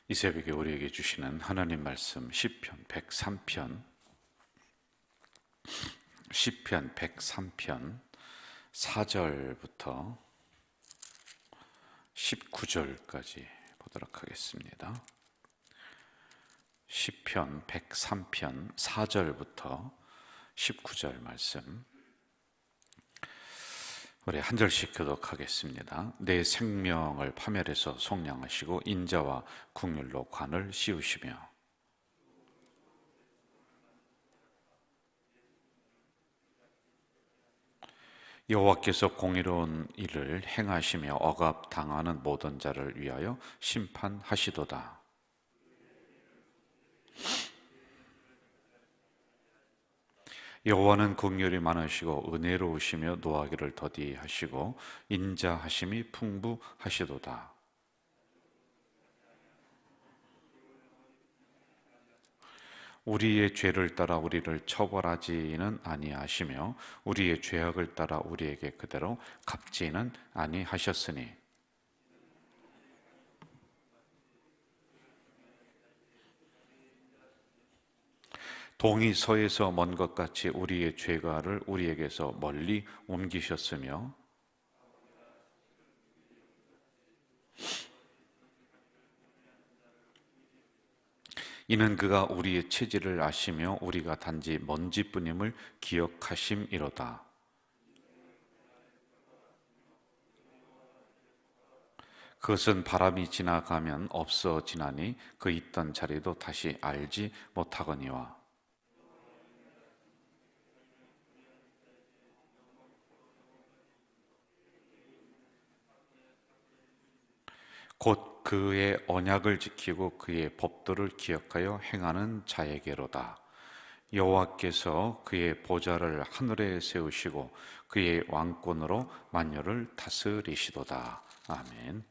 이 새벽에 우리에게 주시는 하나님 말씀 시편 103편 4절부터 19절까지 보도록 하겠습니다. 시편 103편 4절부터 19절 말씀 우리 한 절씩 교독하겠습니다. 내 생명을 파멸해서 속량하시고 인자와 긍휼로 관을 씌우시며 여호와께서 공의로운 일을 행하시며 억압당하는 모든 자를 위하여 심판하시도다. 여호와는 긍휼이 많으시고 은혜로우시며 노하기를 더디하시고 인자하심이 풍부하시도다. 우리의 죄를 따라 우리를 처벌하지는 아니하시며 우리의 죄악을 따라 우리에게 그대로 갚지는 아니하셨으니 동이 서에서 먼 것 같이 우리의 죄가를 우리에게서 멀리 옮기셨으며 이는 그가 우리의 체질을 아시며 우리가 단지 먼지뿐임을 기억하심이로다. 그것은 바람이 지나가면 없어지나니 그 있던 자리도 다시 알지 못하거니와 곧 그의 언약을 지키고 그의 법도를 기억하여 행하는 자에게로다. 여호와께서 그의 보좌를 하늘에 세우시고 그의 왕권으로 만유를 다스리시도다. 아멘.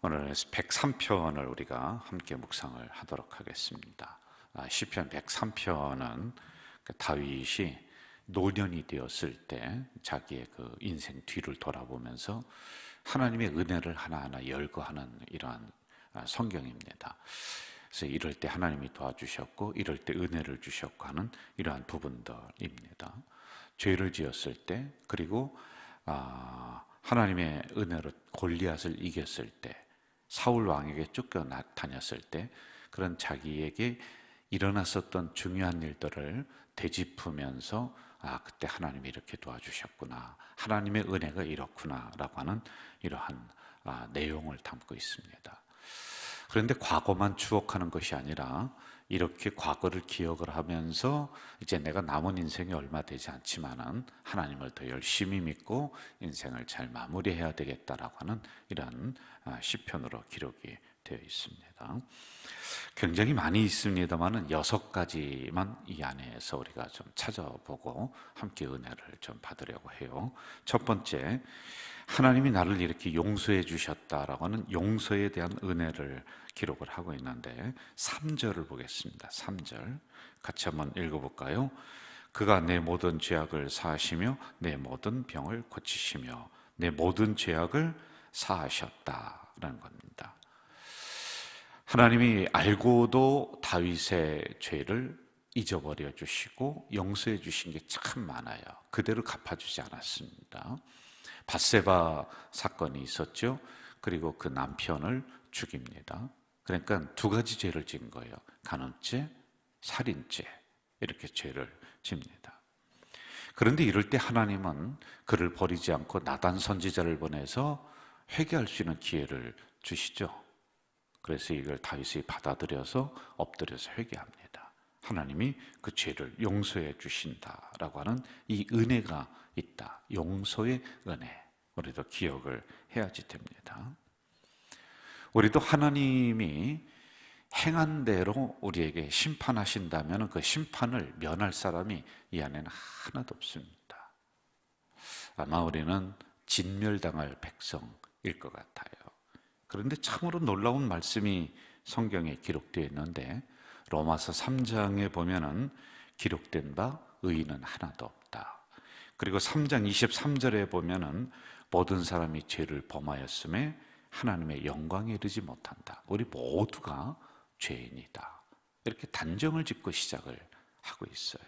오늘 103편을 우리가 함께 묵상을 하도록 하겠습니다. 시편 103편은 다윗이 노년이 되었을 때 자기의 그 인생 뒤를 돌아보면서 하나님의 은혜를 하나하나 열거하는 이러한 성경입니다. 그래서 이럴 때 하나님이 도와주셨고 이럴 때 은혜를 주셨고 하는 이러한 부분들입니다. 죄를 지었을 때 그리고 하나님의 은혜로 골리앗을 이겼을 때 사울 왕에게 쫓겨다녔을 때 그런 자기에게 일어났었던 중요한 일들을 되짚으면서 그때 하나님이 이렇게 도와주셨구나, 하나님의 은혜가 이렇구나 라고 하는 이러한 내용을 담고 있습니다. 그런데 과거만 추억하는 것이 아니라 이렇게 과거를 기억을 하면서 이제 내가 남은 인생이 얼마 되지 않지만은 하나님을 더 열심히 믿고 인생을 잘 마무리해야 되겠다라고 하는 이런 시편으로 기록이 되어 있습니다. 굉장히 많이 있습니다만은 6가지만 이 안에서 우리가 좀 찾아보고 함께 은혜를 좀 받으려고 해요. 첫 번째, 하나님이 나를 이렇게 용서해 주셨다라고 하는 용서에 대한 은혜를 기록을 하고 있는데 3절을 보겠습니다. 3절 같이 한번 읽어볼까요? 그가 내 모든 죄악을 사하시며 내 모든 병을 고치시며 내 모든 죄악을 사하셨다라는 겁니다. 하나님이 알고도 다윗의 죄를 잊어버려 주시고 용서해 주신 게 참 많아요. 그대로 갚아주지 않았습니다. 밧세바 사건이 있었죠. 그리고 그 남편을 죽입니다. 그러니까 2가지 죄를 지은 거예요. 간음죄, 살인죄, 이렇게 죄를 집니다. 그런데 이럴 때 하나님은 그를 버리지 않고 나단 선지자를 보내서 회개할 수 있는 기회를 주시죠. 그래서 이걸 다윗이 받아들여서 엎드려서 회개합니다. 하나님이 그 죄를 용서해 주신다라고 하는 이 은혜가 있다. 용서의 은혜. 우리도 기억을 해야지 됩니다. 우리도 하나님이 행한 대로 우리에게 심판하신다면 그 심판을 면할 사람이 이 안에는 하나도 없습니다. 아마 우리는 진멸당할 백성일 것 같아요. 그런데 참으로 놀라운 말씀이 성경에 기록되어 있는데 로마서 3장에 보면은 기록된 바 의인은 하나도 없다. 그리고 3장 23절에 보면은 모든 사람이 죄를 범하였음에 하나님의 영광에 이르지 못한다. 우리 모두가 죄인이다. 이렇게 단정을 짓고 시작을 하고 있어요.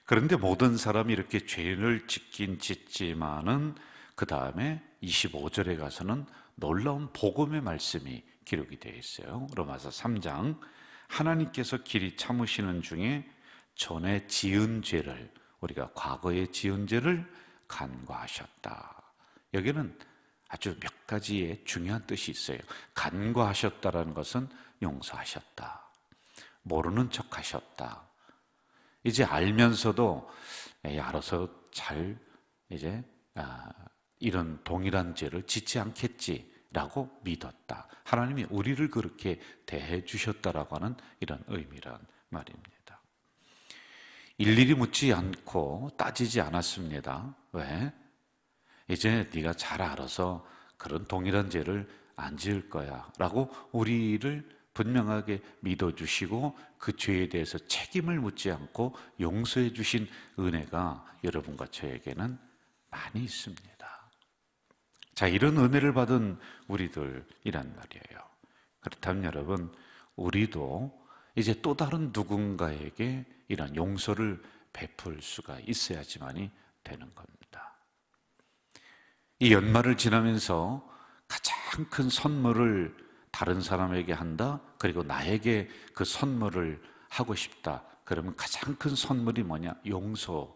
그런데 모든 사람이 이렇게 죄를 짓긴 짓지만은 그 다음에 25절에 가서는 놀라운 복음의 말씀이 기록이 되어 있어요. 로마서 3장, 하나님께서 길이 참으시는 중에 전에 지은 죄를, 우리가 과거에 지은 죄를 간과하셨다. 여기는 아주 몇 가지의 중요한 뜻이 있어요. 간과하셨다라는 것은 용서하셨다, 모르는 척 하셨다, 이제 알면서도 알아서 잘 이제 이런 동일한 죄를 짓지 않겠지라고 믿었다. 하나님이 우리를 그렇게 대해 주셨다라고 하는 이런 의미란 말입니다. 일일이 묻지 않고 따지지 않았습니다. 왜? 이제 네가 잘 알아서 그런 동일한 죄를 안 지을 거야 라고 우리를 분명하게 믿어주시고 그 죄에 대해서 책임을 묻지 않고 용서해 주신 은혜가 여러분과 저에게는 많이 있습니다. 자, 이런 은혜를 받은 우리들이란 말이에요. 그렇다면 여러분, 우리도 이제 또 다른 누군가에게 이런 용서를 베풀 수가 있어야지만이 되는 겁니다. 이 연말을 지나면서 가장 큰 선물을 다른 사람에게 한다, 그리고 나에게 그 선물을 하고 싶다. 그러면 가장 큰 선물이 뭐냐? 용서예요.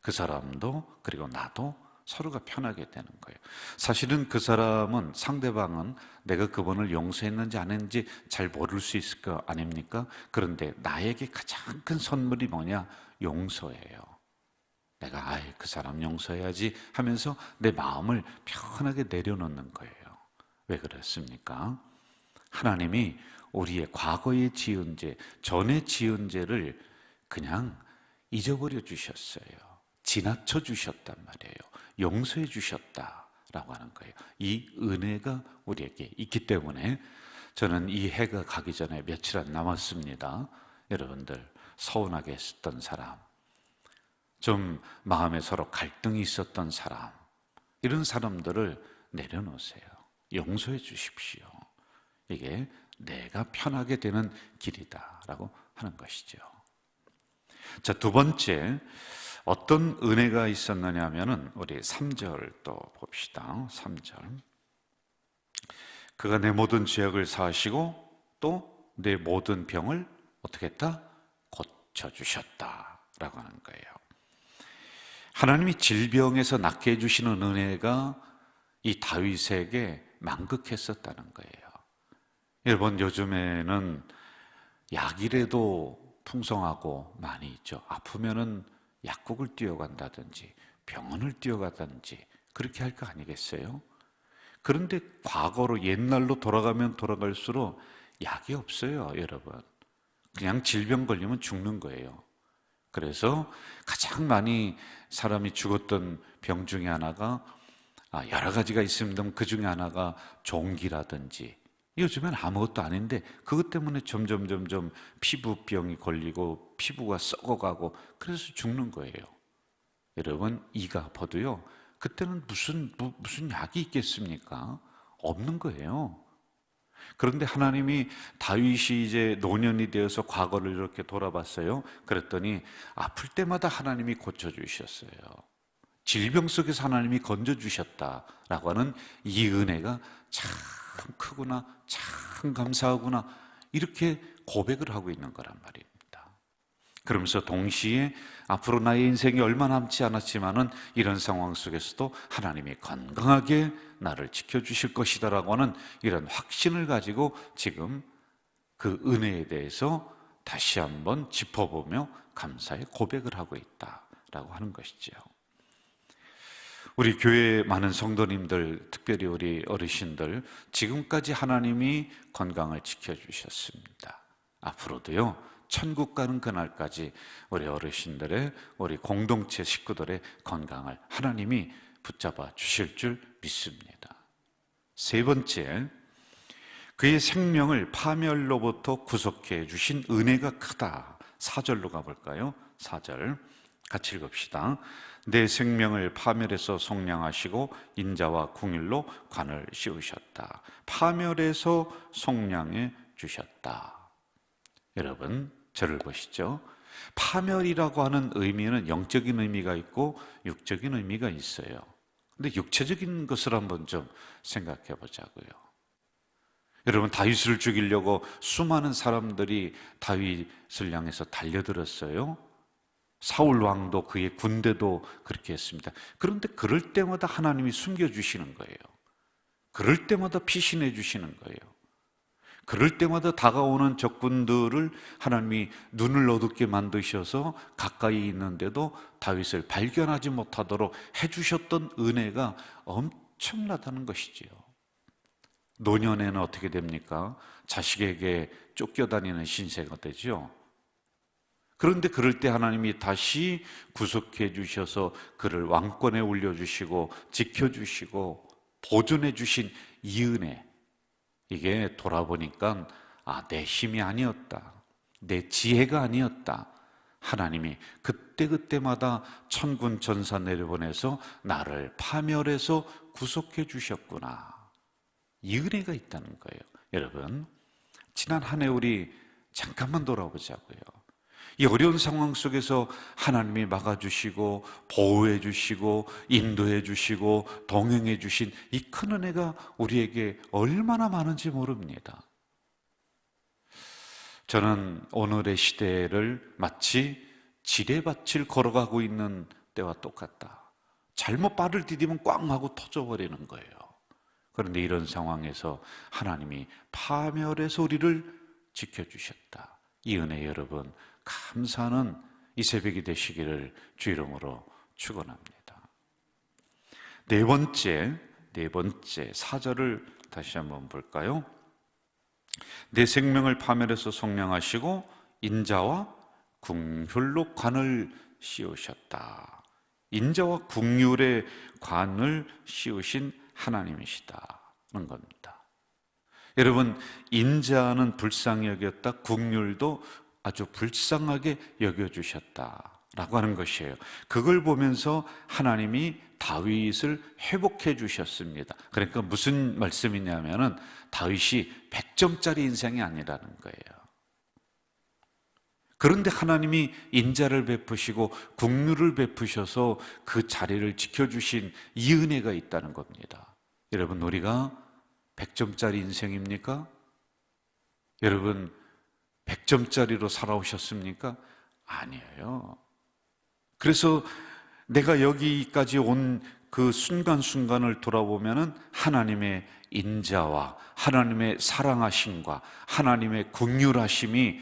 그 사람도 그리고 나도 서로가 편하게 되는 거예요. 사실은 그 사람은, 상대방은 내가 그분을 용서했는지 안 했는지 잘 모를 수 있을 거 아닙니까? 그런데 나에게 가장 큰 선물이 뭐냐? 용서예요. 내가 그 사람 용서해야지 하면서 내 마음을 편하게 내려놓는 거예요. 왜 그렇습니까? 하나님이 우리의 과거에 지은 죄, 전에 지은 죄를 그냥 잊어버려 주셨어요. 지나쳐 주셨단 말이에요. 용서해 주셨다라고 하는 거예요. 이 은혜가 우리에게 있기 때문에 저는 이 해가 가기 전에 며칠 안 남았습니다. 여러분들, 서운하게 했었던 사람, 좀 마음에 서로 갈등이 있었던 사람, 이런 사람들을 내려놓으세요. 용서해 주십시오. 이게 내가 편하게 되는 길이다라고 하는 것이죠. 자, 두 번째, 어떤 은혜가 있었느냐 하면은 우리 3절 또 봅시다. 3절. 그가 내 모든 죄악을 사하시고 또 내 모든 병을 어떻게 했다? 고쳐주셨다라고 하는 거예요. 하나님이 질병에서 낫게 해주시는 은혜가 이 다윗에게 만극했었다는 거예요. 여러분, 요즘에는 약이라도 풍성하고 많이 있죠. 아프면은 약국을 뛰어간다든지 병원을 뛰어가든지 그렇게 할 거 아니겠어요? 그런데 과거로, 옛날로 돌아가면 돌아갈수록 약이 없어요, 여러분. 그냥 질병 걸리면 죽는 거예요. 그래서 가장 많이 사람이 죽었던 병 중에 하나가, 여러 가지가 있습니다. 그 중에 하나가 종기라든지, 요즘엔 아무것도 아닌데 그것 때문에 점점 피부병이 걸리고 피부가 썩어가고 그래서 죽는 거예요. 여러분, 이가 아파도요, 그때는 무슨 약이 있겠습니까? 없는 거예요. 그런데 하나님이 다윗이 이제 노년이 되어서 과거를 이렇게 돌아봤어요. 그랬더니 아플 때마다 하나님이 고쳐주셨어요. 질병 속에서 하나님이 건져주셨다라고 하는 이 은혜가 참 크구나, 참 감사하구나, 이렇게 고백을 하고 있는 거란 말입니다. 그러면서 동시에 앞으로 나의 인생이 얼마 남지 않았지만은 이런 상황 속에서도 하나님이 건강하게 나를 지켜주실 것이다라고 하는 이런 확신을 가지고 지금 그 은혜에 대해서 다시 한번 짚어보며 감사의 고백을 하고 있다라고 하는 것이죠. 우리 교회 많은 성도님들, 특별히 우리 어르신들, 지금까지 하나님이 건강을 지켜주셨습니다. 앞으로도요, 천국 가는 그날까지 우리 어르신들의, 우리 공동체 식구들의 건강을 하나님이 붙잡아 주실 줄 믿습니다. 세 번째, 그의 생명을 파멸로부터 구속해 주신 은혜가 크다. 4절로 가볼까요? 4절 같이 읽읍시다. 내 생명을 파멸해서 속량하시고 인자와 궁율로 관을 씌우셨다. 파멸해서 속량해 주셨다. 여러분, 저를 보시죠. 파멸이라고 하는 의미는 영적인 의미가 있고 육적인 의미가 있어요. 근데 육체적인 것을 한번 좀 생각해 보자고요. 여러분, 다윗을 죽이려고 수많은 사람들이 다윗을 향해서 달려들었어요. 사울 왕도 그의 군대도 그렇게 했습니다. 그런데 그럴 때마다 하나님이 숨겨주시는 거예요. 그럴 때마다 피신해 주시는 거예요. 그럴 때마다 다가오는 적군들을 하나님이 눈을 어둡게 만드셔서 가까이 있는데도 다윗을 발견하지 못하도록 해주셨던 은혜가 엄청나다는 것이지요. 노년에는 어떻게 됩니까? 자식에게 쫓겨다니는 신세가 되죠. 그런데 그럴 때 하나님이 다시 구속해 주셔서 그를 왕권에 올려주시고 지켜주시고 보존해 주신 이 은혜, 이게 돌아보니까 내 힘이 아니었다, 내 지혜가 아니었다, 하나님이 그때그때마다 천군 천사 내려보내서 나를 파멸해서 구속해 주셨구나, 이 은혜가 있다는 거예요. 여러분, 지난 한 해 우리 잠깐만 돌아보자고요. 이 어려운 상황 속에서 하나님이 막아주시고 보호해 주시고 인도해 주시고 동행해 주신 이 큰 은혜가 우리에게 얼마나 많은지 모릅니다. 저는 오늘의 시대를 마치 지뢰밭을 걸어가고 있는 때와 똑같다. 잘못 발을 디디면 꽝 하고 터져버리는 거예요. 그런데 이런 상황에서 하나님이 파멸해서 우리를 지켜주셨다. 이 은혜 여러분 감사하는 이 새벽이 되시기를 주 이름으로 축원합니다. 네 번째 4절을 다시 한번 볼까요? 내 생명을 파멸해서 속량하시고 인자와 궁율로 관을 씌우셨다. 인자와 궁율의 관을 씌우신 하나님이시다는 겁니다. 여러분, 인자는 불쌍히 여겼다, 궁율도 아주 불쌍하게 여겨주셨다라고 하는 것이에요. 그걸 보면서 하나님이 다윗을 회복해 주셨습니다. 그러니까 무슨 말씀이냐면은 다윗이 100점짜리 인생이 아니라는 거예요. 그런데 하나님이 인자를 베푸시고 긍휼을 베푸셔서 그 자리를 지켜주신 이 은혜가 있다는 겁니다. 여러분, 우리가 100점짜리 인생입니까? 여러분, 100점짜리로 살아오셨습니까? 아니에요. 그래서 내가 여기까지 온 그 순간순간을 돌아보면은 하나님의 인자와 하나님의 사랑하심과 하나님의 긍휼하심이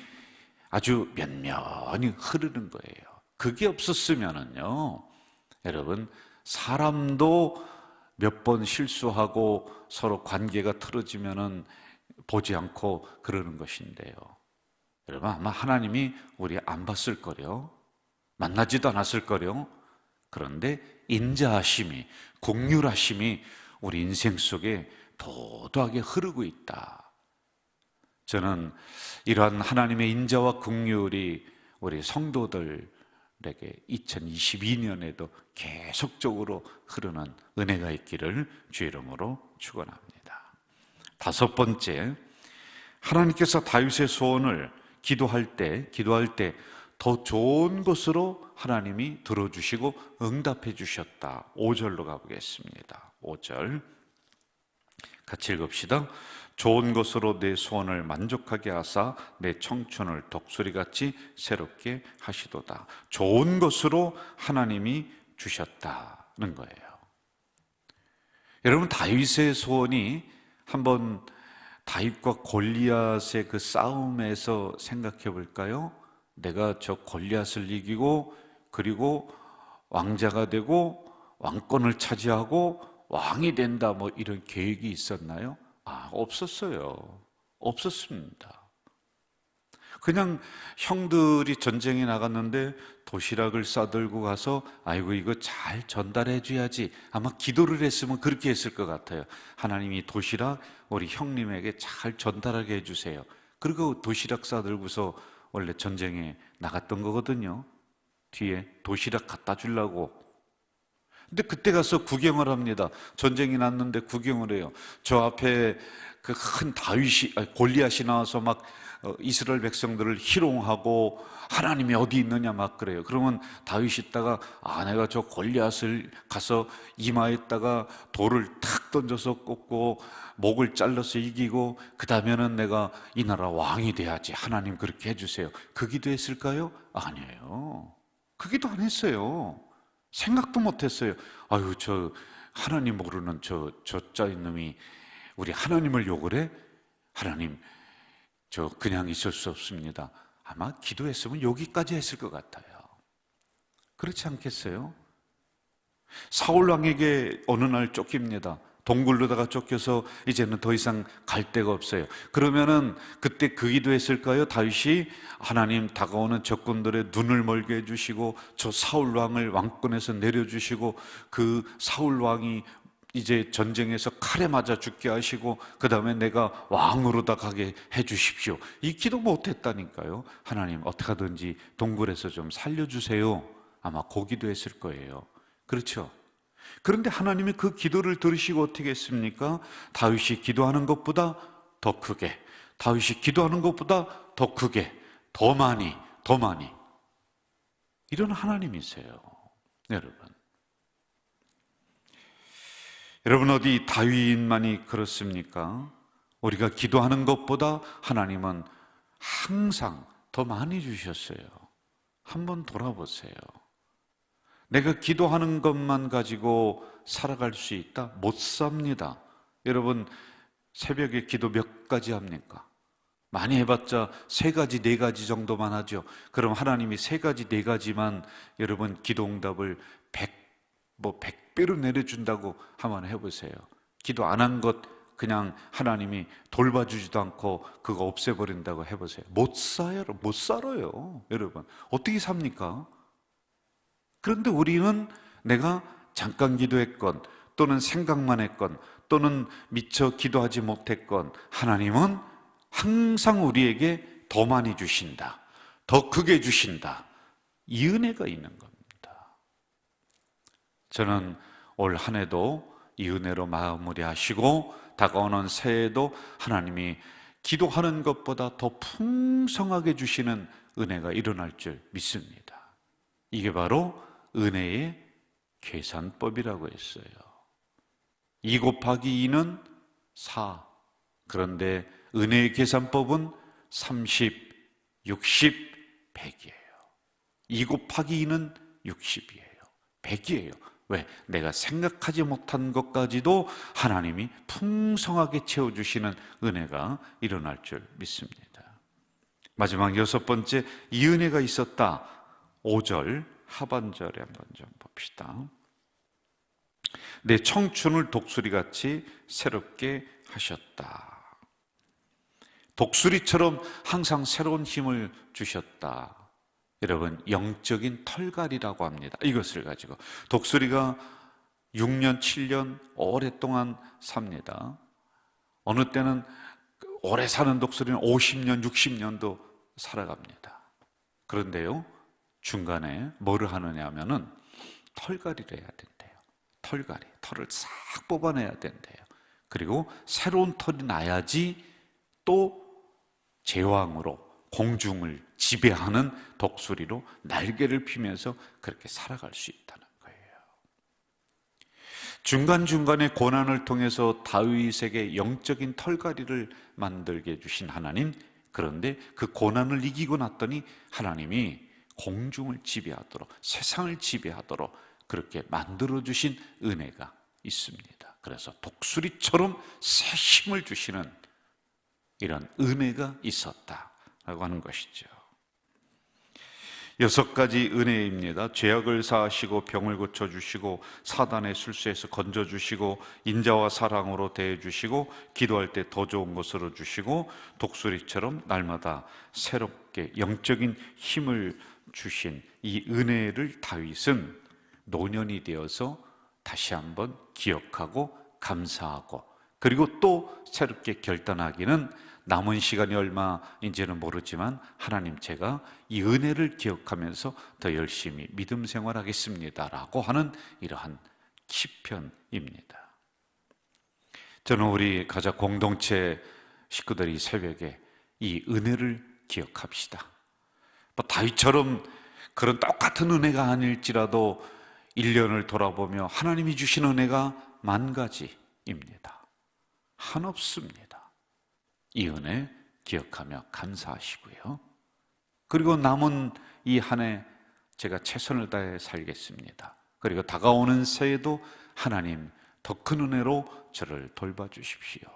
아주 면면히 흐르는 거예요. 그게 없었으면은요, 여러분, 사람도 몇 번 실수하고 서로 관계가 틀어지면은 보지 않고 그러는 것인데요. 여러분, 아마 하나님이 우리 안 봤을 거요, 만나지도 않았을 거요. 그런데 인자하심이, 긍휼하심이 우리 인생 속에 도도하게 흐르고 있다. 저는 이러한 하나님의 인자와 긍휼이 우리 성도들에게 2022년에도 계속적으로 흐르는 은혜가 있기를 주 이름으로 축원합니다. 다섯 번째, 하나님께서 다윗의 소원을 기도할 때 더 좋은 것으로 하나님이 들어주시고 응답해 주셨다. 5절로 가보겠습니다. 5절 같이 읽읍시다. 좋은 것으로 내 소원을 만족하게 하사 내 청춘을 독수리같이 새롭게 하시도다. 좋은 것으로 하나님이 주셨다는 거예요. 여러분, 다윗의 소원이 한번 다윗과 골리앗의 그 싸움에서 생각해 볼까요? 내가 저 골리앗을 이기고 그리고 왕자가 되고 왕권을 차지하고 왕이 된다, 뭐 이런 계획이 있었나요? 없었어요. 없었습니다. 그냥 형들이 전쟁에 나갔는데 도시락을 싸들고 가서 아이고 이거 잘 전달해 줘야지, 아마 기도를 했으면 그렇게 했을 것 같아요. 하나님이 도시락 우리 형님에게 잘 전달하게 해주세요. 그리고 도시락 싸들고서 원래 전쟁에 나갔던 거거든요. 뒤에 도시락 갖다 주려고 근데 그때 가서 구경을 합니다. 전쟁이 났는데 구경을 해요. 저 앞에 그 큰 골리앗이 나와서 막 이스라엘 백성들을 희롱하고 하나님이 어디 있느냐 막 그래요. 그러면 다윗이 있다가 내가 저 골리앗을 가서 이마에다가 돌을 탁 던져서 꽂고 목을 잘라서 이기고 그 다음에는 내가 이 나라 왕이 돼야지. 하나님 그렇게 해주세요. 그 기도했을까요? 아니에요. 그 기도 안 했어요. 생각도 못했어요. 아유, 저 하나님 모르는 저 짜인 놈이 우리 하나님을 욕을 해? 하나님, 저 그냥 있을 수 없습니다. 아마 기도했으면 여기까지 했을 것 같아요. 그렇지 않겠어요? 사울 왕에게 어느 날 쫓깁니다. 동굴로다가 쫓겨서 이제는 더 이상 갈 데가 없어요. 그러면은 그때 그 기도했을까요? 다윗이 하나님 다가오는 적군들의 눈을 멀게 해주시고 저 사울 왕을 왕권에서 내려주시고 그 사울 왕이 이제 전쟁에서 칼에 맞아 죽게 하시고 그 다음에 내가 왕으로다 가게 해주십시오. 이 기도 못했다니까요. 하나님 어떻게 하든지 동굴에서 좀 살려주세요. 아마 그 기도했을 거예요. 그렇죠? 그런데 하나님이 그 기도를 들으시고 어떻게 했습니까? 다윗이 기도하는 것보다 더 크게, 다윗이 기도하는 것보다 더 크게, 더 많이 이런 하나님이세요. 여러분 어디 다윗만이 그렇습니까? 우리가 기도하는 것보다 하나님은 항상 더 많이 주셨어요. 한번 돌아보세요. 내가 기도하는 것만 가지고 살아갈 수 있다? 못 삽니다. 여러분 새벽에 기도 몇 가지 합니까? 많이 해봤자 3가지, 4가지 정도만 하죠. 그럼 하나님이 3가지, 4가지만 여러분 기도 응답을 100배로 내려준다고 한번 해보세요. 기도 안 한 것 그냥 하나님이 돌봐주지도 않고 그거 없애버린다고 해보세요. 못 살아요. 여러분 어떻게 삽니까? 그런데 우리는 내가 잠깐 기도했건 또는 생각만 했건 또는 미처 기도하지 못했건 하나님은 항상 우리에게 더 많이 주신다, 더 크게 주신다, 이 은혜가 있는 겁니다. 저는 올 한 해도 이 은혜로 마무리하시고 다가오는 새해에도 하나님이 기도하는 것보다 더 풍성하게 주시는 은혜가 일어날 줄 믿습니다. 이게 바로 은혜의 계산법이라고 했어요. 2 곱하기 2는 4. 그런데 은혜의 계산법은 30, 60, 100이에요. 2 곱하기 2는 60이에요. 100이에요. 왜? 내가 생각하지 못한 것까지도 하나님이 풍성하게 채워주시는 은혜가 일어날 줄 믿습니다. 마지막 6번째, 이 은혜가 있었다. 5절 하반절에 한번 좀 봅시다. 내 청춘을 독수리같이 새롭게 하셨다. 독수리처럼 항상 새로운 힘을 주셨다. 여러분 영적인 털갈이라고 합니다. 이것을 가지고 독수리가 6년, 7년 오랫동안 삽니다. 어느 때는 오래 사는 독수리는 50년, 60년도 살아갑니다. 그런데요 중간에 뭐를 하느냐 하면은 털갈이를 해야 된대요. 털을 싹 뽑아내야 된대요. 그리고 새로운 털이 나야지 또 제왕으로 공중을 지배하는 독수리로 날개를 피면서 그렇게 살아갈 수 있다는 거예요. 중간중간에 고난을 통해서 다윗에게 영적인 털갈이를 만들게 해주신 하나님, 그런데 그 고난을 이기고 났더니 하나님이 공중을 지배하도록, 세상을 지배하도록 그렇게 만들어주신 은혜가 있습니다. 그래서 독수리처럼 새 힘을 주시는 이런 은혜가 있었다라고 하는 것이죠. 6가지 은혜입니다. 죄악을 사하시고 병을 고쳐주시고 사단의 술수에서 건져주시고 인자와 사랑으로 대해주시고 기도할 때 더 좋은 것으로 주시고 독수리처럼 날마다 새롭게 영적인 힘을 주신 이 은혜를 다윗은 노년이 되어서 다시 한번 기억하고 감사하고 그리고 또 새롭게 결단하기는 남은 시간이 얼마인지는 모르지만 하나님 제가 이 은혜를 기억하면서 더 열심히 믿음 생활하겠습니다라고 하는 이러한 시편입니다. 저는 우리 가족 공동체 식구들이 새벽에 이 은혜를 기억합시다. 뭐 다윗처럼 그런 똑같은 은혜가 아닐지라도 1년을 돌아보며 하나님이 주신 은혜가 만 가지입니다. 한없습니다. 이 은혜 기억하며 감사하시고요. 그리고 남은 이 한 해 제가 최선을 다해 살겠습니다. 그리고 다가오는 새해도 하나님 더 큰 은혜로 저를 돌봐주십시오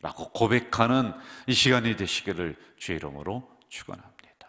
라고 고백하는 이 시간이 되시기를 주의 이름으로 축원합니다.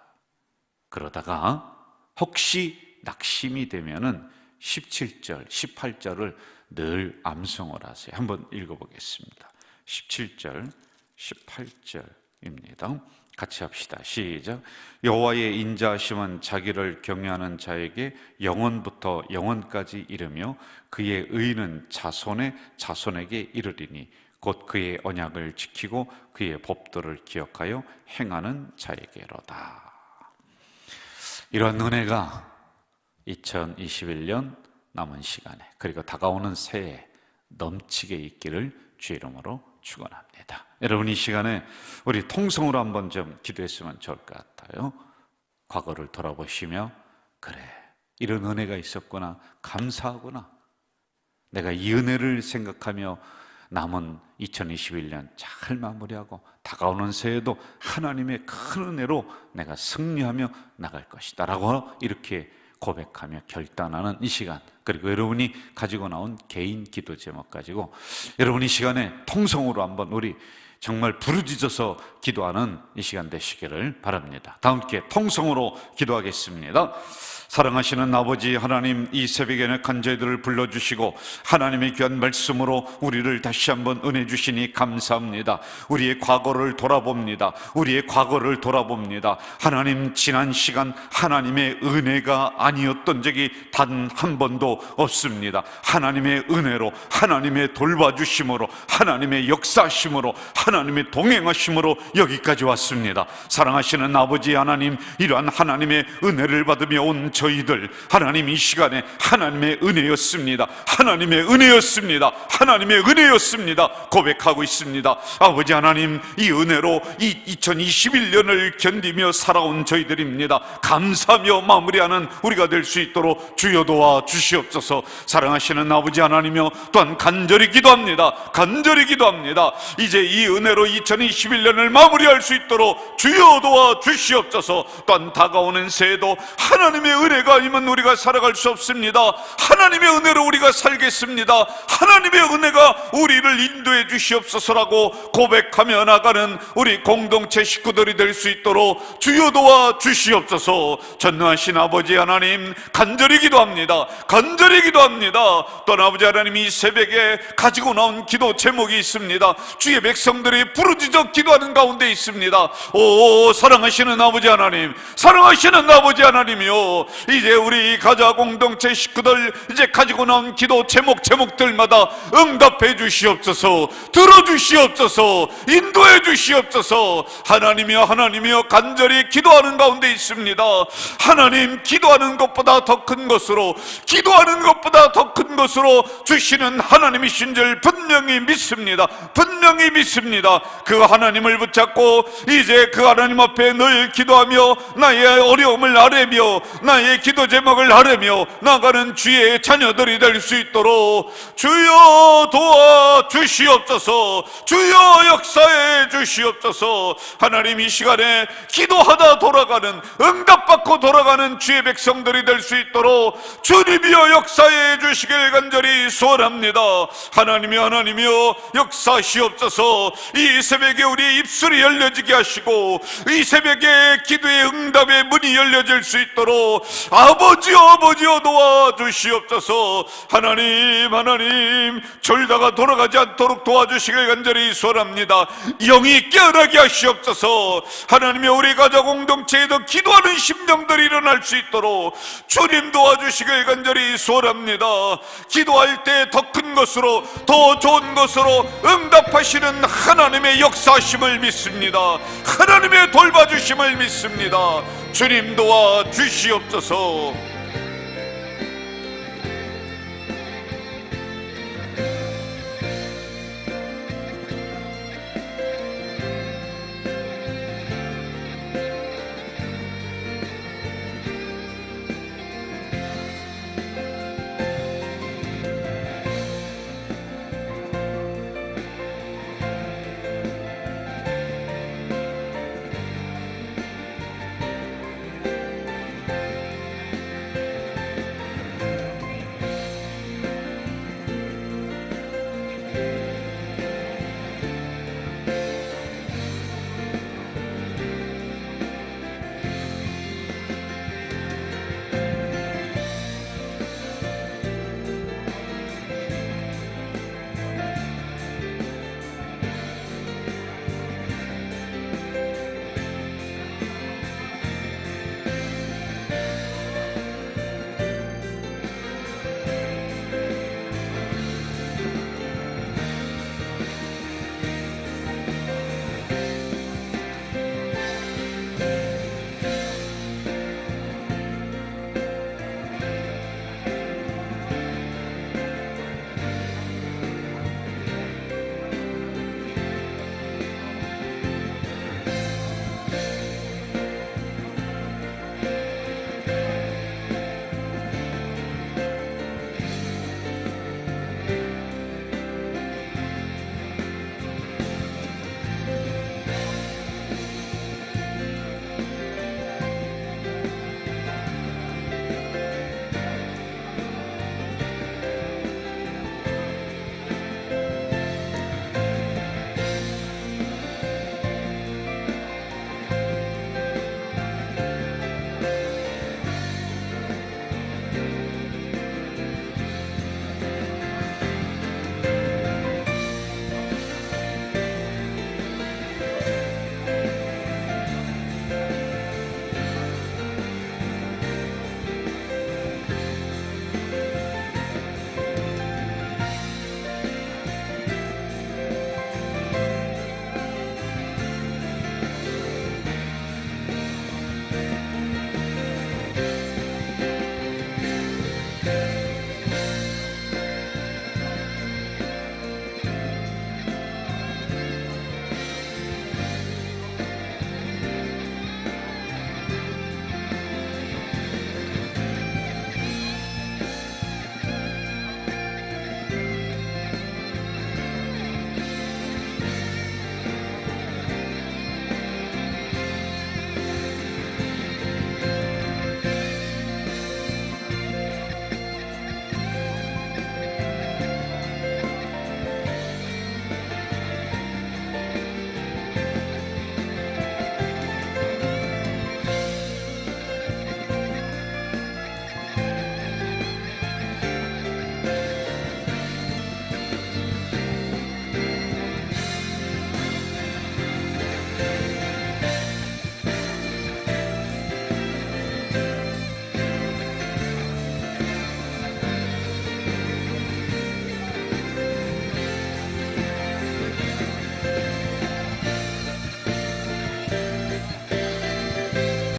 그러다가 혹시 낙심이 되면은 17절, 18절을 늘 암송을 하세요. 한번 읽어보겠습니다. 17절, 18절입니다. 같이 합시다. 시작. 여호와의 인자하심은 자기를 경외하는 자에게 영원부터 영원까지 이르며 그의 의는 자손의 자손에게 이르리니 곧 그의 언약을 지키고 그의 법도를 기억하여 행하는 자에게로다. 이런 은혜가 2021년 남은 시간에 그리고 다가오는 새해에 넘치게 있기를 주의 이름으로 축원합니다. 여러분, 이 시간에 우리 통성으로 한번 좀 기도했으면 좋을 것 같아요. 과거를 돌아보시며 그래, 이런 은혜가 있었구나, 감사하구나, 내가 이 은혜를 생각하며 남은 2021년 잘 마무리하고 다가오는 새해도 하나님의 큰 은혜로 내가 승리하며 나갈 것이다 라고 이렇게 고백하며 결단하는 이 시간, 그리고 여러분이 가지고 나온 개인 기도 제목 가지고 여러분 이 시간에 통성으로 한번 우리 정말 부르짖어서 기도하는 이 시간 되시기를 바랍니다. 다 함께 통성으로 기도하겠습니다. 사랑하시는 아버지 하나님, 이 새벽에는 간절히들을 불러주시고 하나님의 귀한 말씀으로 우리를 다시 한번 은혜 주시니 감사합니다. 우리의 과거를 돌아봅니다. 우리의 과거를 돌아봅니다. 하나님, 지난 시간 하나님의 은혜가 아니었던 적이 단 한 번도 없습니다. 하나님의 은혜로, 하나님의 돌봐주심으로, 하나님의 역사심으로, 하나님의 동행하심으로 여기까지 왔습니다. 사랑하시는 아버지 하나님, 이러한 하나님의 은혜를 받으며 온 저희들, 하나님 이 시간에 하나님의 은혜였습니다. 하나님의 은혜였습니다. 하나님의 은혜였습니다. 고백하고 있습니다. 아버지 하나님, 이 은혜로 이 2021년을 견디며 살아온 저희들입니다. 감사하며 마무리하는 우리가 될 수 있도록 주여 도와 주시옵소서. 사랑하시는 아버지 하나님이여, 또한 간절히 기도합니다. 간절히 기도합니다. 이제 이 은혜로 2021년을 마무리할 수 있도록 주여 도와 주시옵소서. 또한 다가오는 새해도 하나님의 은혜가 아니면 우리가 살아갈 수 없습니다. 하나님의 은혜로 우리가 살겠습니다. 하나님의 은혜가 우리를 인도해 주시옵소서라고 고백하며 나가는 우리 공동체 식구들이 될 수 있도록 주여 도와 주시옵소서. 전능하신 아버지 하나님, 간절히 기도합니다. 간절히 기도합니다. 또한 아버지 하나님, 이 새벽에 가지고 나온 기도 제목이 있습니다. 주의 백성들이 부르짖어 기도하는 가운데 있습니다. 오 사랑하시는 아버지 하나님, 사랑하시는 아버지 하나님이요, 이제 우리 가자 공동체 식구들 이제 가지고 나온 기도 제목들마다 응답해 주시옵소서. 들어주시옵소서. 인도해 주시옵소서. 하나님이여, 하나님이여, 간절히 기도하는 가운데 있습니다. 하나님, 기도하는 것보다 더 큰 것으로, 기도하는 것보다 더 큰 것으로 주시는 하나님이신 줄 분명히 믿습니다. 분명히 믿습니다. 그 하나님을 붙잡고 이제 그 하나님 앞에 늘 기도하며 나의 어려움을 아뢰며 나의 기도 제목을 아뢰며 나가는 주의 자녀들이 될 수 있도록 주여 도와 주시옵소서. 주여 역사해 주시옵소서. 하나님, 이 시간에 기도하다 돌아가는, 응답받고 돌아가는 주의 백성들이 될 수 있도록 주님이여 역사해 주시길 간절히 소원합니다. 하나님이여, 하나님이여, 역사시옵소서. 이 새벽에 우리의 입술이 열려지게 하시고 이 새벽에 기도의 응답의 문이 열려질 수 있도록 아버지여, 아버지여 도와주시옵소서. 하나님, 하나님, 졸다가 돌아가지 않도록 도와주시길 간절히 소원합니다. 영이 깨어나게 하시옵소서. 하나님의 우리 가족 공동체에도 기도하는 심령들이 일어날 수 있도록 주님 도와주시길 간절히 소원합니다. 기도할 때 더 큰 것으로, 더 좋은 것으로 응답하시는 하나님의 역사심을 믿습니다. 하나님의 돌봐주심을 믿습니다. 주님 도와 주시옵소서.